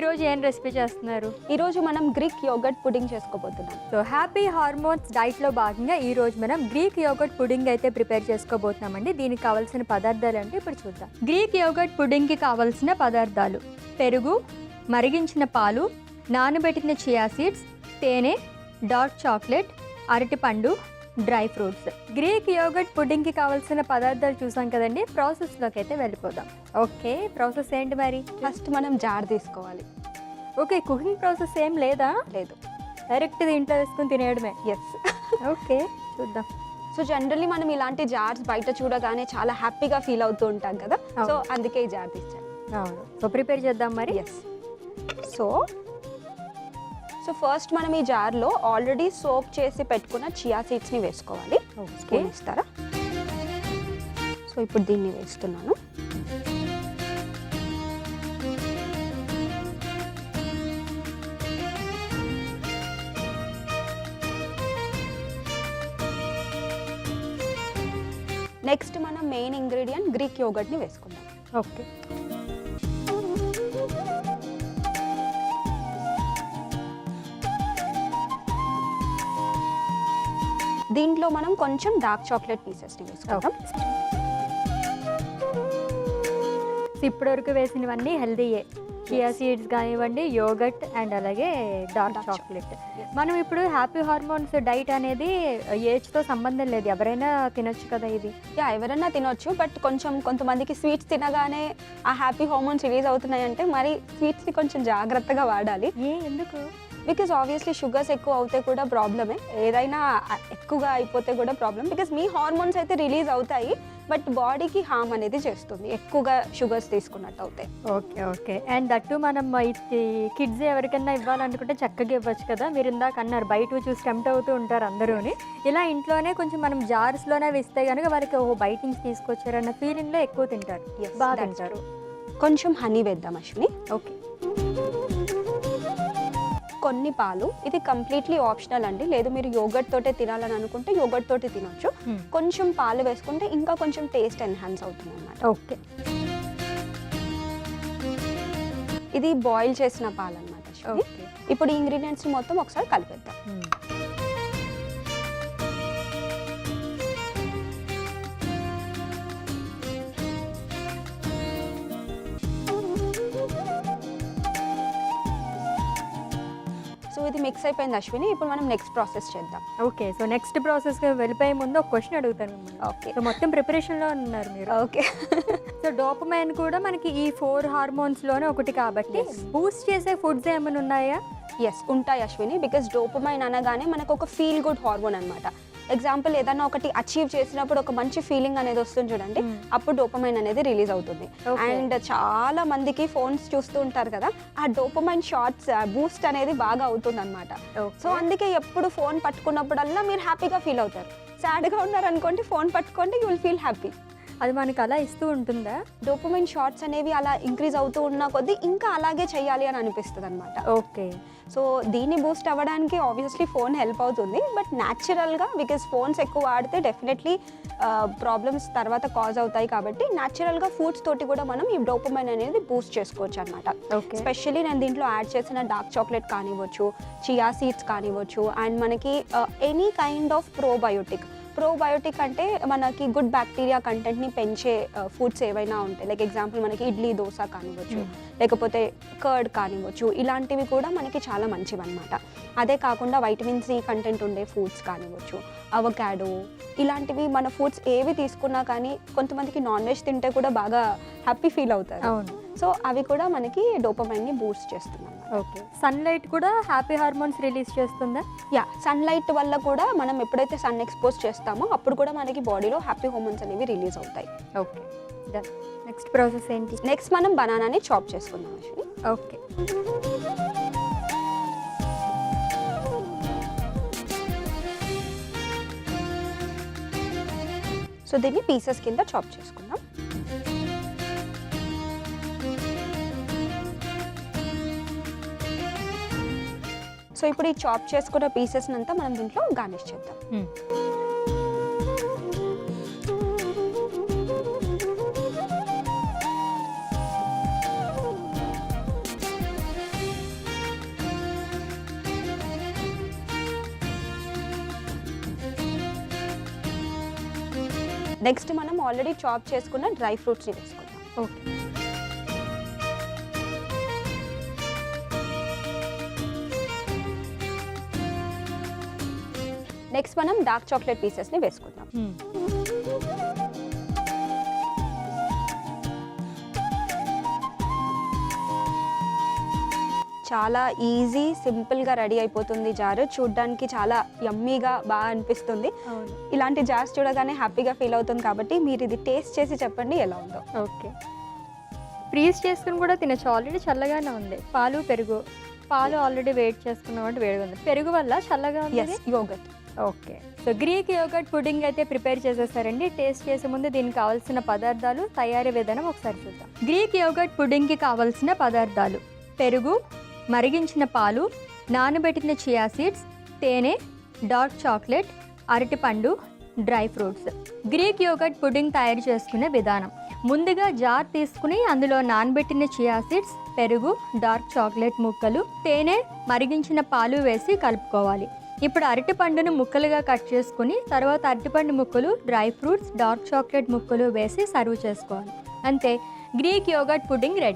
రోజు ఏం రెసిపీ చేస్తున్నారు? ఈ రోజు మనం గ్రీక్ యోగర్ట్ పుడింగ్ చేసుకోబోతున్నాం. సో హ్యాపీ హార్మోన్స్ డైట్లో భాగంగా ఈ రోజు మనం గ్రీక్ యోగర్ట్ పుడింగ్ అయితే ప్రిపేర్ చేసుకోబోతున్నామండి. దీనికి కావాల్సిన పదార్థాలు అంటే ఇప్పుడు చూద్దాం. గ్రీక్ యోగర్ట్ పుడింగ్కి కావాల్సిన పదార్థాలు: పెరుగు, మరిగించిన పాలు, నానబెట్టిన చియా సీడ్స్, తేనె, డార్క్ చాక్లెట్, అరటిపండు, డ్రై ఫ్రూట్స్. గ్రీక్ యోగర్ట్ పుడ్డింగ్కి కావాల్సిన పదార్థాలు చూసాం కదండి. ప్రాసెస్లోకి అయితే వెళ్ళిపోదాం. ఓకే, ప్రాసెస్ ఏంటి మరి? ఫస్ట్ మనం జార్ తీసుకోవాలి. ఓకే, కుకింగ్ ప్రాసెస్ ఏం లేదా? లేదు, డైరెక్ట్ దీంట్లో వేసుకుని తినేయడమే. ఎస్. ఓకే, చూద్దాం. సో జనరల్లీ మనం ఇలాంటి జార్స్ బయట చూడగానే చాలా హ్యాపీగా ఫీల్ అవుతూ ఉంటాం కదా. సో అందుకే ఈ జార్ తీసాను. అవును. సో ప్రిపేర్ చేద్దాం మరి. ఎస్. సో ఫస్ట్ మనం ఈ జార్లో ఆల్రెడీ సోక్ చేసి పెట్టుకున్న చియా సీడ్స్ని వేసుకోవాలి. స్పూన్ ఇస్తారా? సో ఇప్పుడు దీన్ని వేస్తున్నాను. నెక్స్ట్ మనం మెయిన్ ఇంగ్రీడియంట్ గ్రీక్ యోగర్ట్ని వేసుకుందాం. ఓకే. దీంట్లో మనం కొంచెం డార్క్ చాక్లెట్ పీసెస్ని వేసుకుంటాం. ఇప్పటివరకు వేసినవన్నీ హెల్దీయే. చియా సీడ్స్ కానివ్వండి, యోగర్ట్ అండ్ అలాగే డార్క్ చాక్లెట్. మనం ఇప్పుడు హ్యాపీ హార్మోన్స్ డైట్ అనేది ఏజ్తో సంబంధం లేదు, ఎవరైనా తినొచ్చు కదా ఇది? ఎవరైనా తినొచ్చు. బట్ కొంతమందికి స్వీట్స్ తినగానే ఆ హ్యాపీ హార్మోన్స్ రిలీజ్ అవుతున్నాయి అంటే మరి స్వీట్స్ని కొంచెం జాగ్రత్తగా వాడాలి. ఎందుకు? బికాజ్ ఆబ్వియస్లీ షుగర్స్ ఎక్కువ అవుతే కూడా ప్రాబ్లమే, ఏదైనా ఎక్కువగా అయిపోతే కూడా ప్రాబ్లం. బికాజ్ మీ హార్మోన్స్ అయితే రిలీజ్ అవుతాయి, బట్ బాడీకి హార్మ్ అనేది చేస్తుంది ఎక్కువగా షుగర్స్ తీసుకున్నట్టు అవుతాయి. Okay okay. అండ్ దట్టు మనం కిడ్స్ ఎవరికైనా ఇవ్వాలనుకుంటే చక్కగా ఇవ్వచ్చు కదా. మీరు ఇందాక అన్నారు బయట చూసి టెంప్ట్ అవుతూ ఉంటారు అందరూని. ఇలా ఇంట్లోనే కొంచెం మనం జార్స్లోనే వేస్తే కనుక వాళ్ళకి బయట నుంచి తీసుకొచ్చారన్న ఫీలింగ్లో ఎక్కువ తింటారు, బాగా తింటారు. కొంచెం హనీ వేద్దాం అశ్విని. ఓకే. కొన్ని పాలు, ఇది కంప్లీట్లీ ఆప్షనల్ అండి. లేదు మీరు యోగర్ట్ తోటే తినాలని అనుకుంటే యోగర్ట్ తోటి తినొచ్చు. కొంచెం పాలు వేసుకుంటే ఇంకా కొంచెం టేస్ట్ ఎన్హాన్స్ అవుతుంది అన్నమాట. ఓకే. ఇది బాయిల్ చేసిన పాలు అన్నమాట. ఇప్పుడు ఈ ఇంగ్రీడియంట్స్ మొత్తం ఒకసారి కలిపేద్దాం. సో ఇది మిక్స్ అయిపోయింది అశ్విని. ఇప్పుడు మనం నెక్స్ట్ ప్రాసెస్ చేద్దాం. ఓకే. సో నెక్స్ట్ ప్రాసెస్కి వెళ్ళిపోయే ముందు ఒక క్వశ్చన్ అడుగుతాను మిమ్మల్ని. ఓకే. సో మొత్తం ప్రిపరేషన్లో ఉన్నారు మీరు. ఓకే. సో డోపమైన్ కూడా మనకి ఈ 4 హార్మోన్స్లోనే ఒకటి కాబట్టి బూస్ట్ చేసే ఫుడ్స్ ఏమైనా ఉన్నాయా? ఎస్, ఉంటాయి అశ్విని. బికాస్ డోపమైన్ అనగానే మనకు ఒక ఫీల్ గుడ్ హార్మోన్ అనమాట. ఎగ్జాంపుల్ ఏదన్నా ఒకటి అచీవ్ చేసినప్పుడు ఒక మంచి ఫీలింగ్ అనేది వస్తుంది చూడండి, అప్పుడు డోపమైన్ అనేది రిలీజ్ అవుతుంది. అండ్ చాలా మందికి ఫోన్స్ చూస్తూ ఉంటారు కదా, ఆ డోపమైన్ షార్ట్స్ బూస్ట్ అనేది బాగా అవుతుంది అనమాట. సో అందుకే ఎప్పుడు ఫోన్ పట్టుకున్నప్పుడల్లా మీరు హ్యాపీగా ఫీల్ అవుతారు. సాడ్గా ఉన్నారు అనుకోండి, ఫోన్ పట్టుకోండి, యూ విల్ ఫీల్ హ్యాపీ. అది మనకు అలా ఇస్తూ ఉంటుందా? డోపమైన్ షార్ట్స్ అనేవి అలా ఇంక్రీజ్ అవుతూ ఉన్న కొద్దీ ఇంకా అలాగే చేయాలి అని అనిపిస్తుంది అనమాట. ఓకే. సో దీన్ని బూస్ట్ అవ్వడానికి ఆబ్వియస్లీ ఫోన్ హెల్ప్ అవుతుంది, బట్ న్యాచురల్గా బికాస్ ఫోన్స్ ఎక్కువ వాడితే డెఫినెట్లీ ప్రాబ్లమ్స్ తర్వాత కాజ్ అవుతాయి. కాబట్టి న్యాచురల్గా ఫుడ్స్ తోటి కూడా మనం ఈ డోపమైన్ అనేది బూస్ట్ చేసుకోవచ్చు అనమాట. ఎస్పెషల్లీ నేను దీంట్లో యాడ్ చేసిన డార్క్ చాక్లెట్ కానివ్వచ్చు, చియా సీడ్స్ కానివ్వచ్చు, అండ్ మనకి ఎనీ కైండ్ ఆఫ్ ప్రోబయోటిక్ అంటే మనకి గుడ్ బ్యాక్టీరియా కంటెంట్ని పెంచే ఫుడ్స్ ఏవైనా ఉంటాయి. లైక్ ఎగ్జాంపుల్ మనకి ఇడ్లీ, దోశ కానివ్వచ్చు, లేకపోతే కర్డ్ కానివ్వచ్చు, ఇలాంటివి కూడా మనకి చాలా మంచివి అనమాట. అదే కాకుండా వైటమిన్ సి కంటెంట్ ఉండే ఫుడ్స్ కానివ్వచ్చు, అవకాడో, ఇలాంటివి మన ఫుడ్స్ ఏవి తీసుకున్నా కానీ కొంతమందికి నాన్ వెజ్ తింటే కూడా బాగా హ్యాపీ ఫీల్ అవుతారు. సో అవి కూడా మనకి డోపమైన్ని బూస్ట్ చేస్తున్నాం. ఓకే. సన్లైట్ కూడా హ్యాపీ హార్మోన్స్ రిలీజ్ చేస్తుందా? సన్లైట్ వల్ల కూడా మనం ఎప్పుడైతే సన్ ఎక్స్పోజ్ చేస్తామో అప్పుడు కూడా మనకి బాడీలో హ్యాపీ హార్మోన్స్ అనేవి రిలీజ్ అవుతాయి. ఓకే. నెక్స్ట్ ప్రాసెస్ ఏంటి? నెక్స్ట్ మనం బనానాని చాప్ చేసుకుందాం అశ్విని. ఓకే. సో దీన్ని పీసెస్ కింద చాప్ చేసుకుందాం. సో ఇప్పుడు ఈ చాప్ చేసుకున్న పీసెస్ అంతా మనం దీంట్లో గార్నిష్ చేద్దాం. నెక్స్ట్ మనం ఆల్రెడీ చాప్ చేసుకున్న డ్రై ఫ్రూట్స్ని వేసుకుందాం. ఓకే. నెక్స్ట్ మనం డార్క్ చాక్లెట్ పీసెస్ని వేసుకుందాం. చాలా ఈజీ సింపుల్గా రెడీ అయిపోతుంది జారు. చూడ్డానికి చాలా యమ్మీగా బాగా అనిపిస్తుంది. అవును. ఇలాంటి జార్స్ చూడగానే హ్యాపీగా ఫీల్ అవుతుంది కాబట్టి మీరు ఇది టేస్ట్ చేసి చెప్పండి ఎలా ఉందో. ఓకే. ఫ్రీజ్ చేసుకుని కూడా తినచ్చు. ఆల్రెడీ చల్లగానే ఉంది. పాలు పెరుగు. పాలు ఆల్రెడీ వేడి చేసుకున్నాం అంటే వేడిగా ఉంది. పెరుగు వల్ల చల్లగా ఉంది. Yogurt. Okay. So Greek yogurt pudding అయితే ప్రిపేర్ చేసేసారండి. టేస్ట్ చేసే ముందు దీనికి కావాల్సిన పదార్థాలు, తయారీ విధానం ఒకసారి చూద్దాం. గ్రీక్ యోగర్ట్ పుడింగ్కి కావాల్సిన పదార్థాలు: పెరుగు, మరిగించిన పాలు, నానబెట్టిన చియా సీడ్స్, తేనె, డార్క్ చాక్లెట్, అరటిపండు, dry fruits. Greek yogurt pudding తయారు చేసుకునే విధానం: ముందుగా జార్ తీసుకుని అందులో నానబెట్టిన చియా సీడ్స్, పెరుగు, డార్క్ చాక్లెట్ ముక్కలు, తేనె, మరిగించిన పాలు వేసి కలుపుకోవాలి. ఇప్పుడు అరటిపండును ముక్కలుగా కట్ చేసుకుని తర్వాత అరటిపండు ముక్కలు, డ్రై ఫ్రూట్స్, డార్క్ చాక్లెట్ ముక్కలు వేసి సర్వ్ చేసుకోవాలి. అంతే, గ్రీక్ యోగర్ట్ పుడింగ్ రెడీ.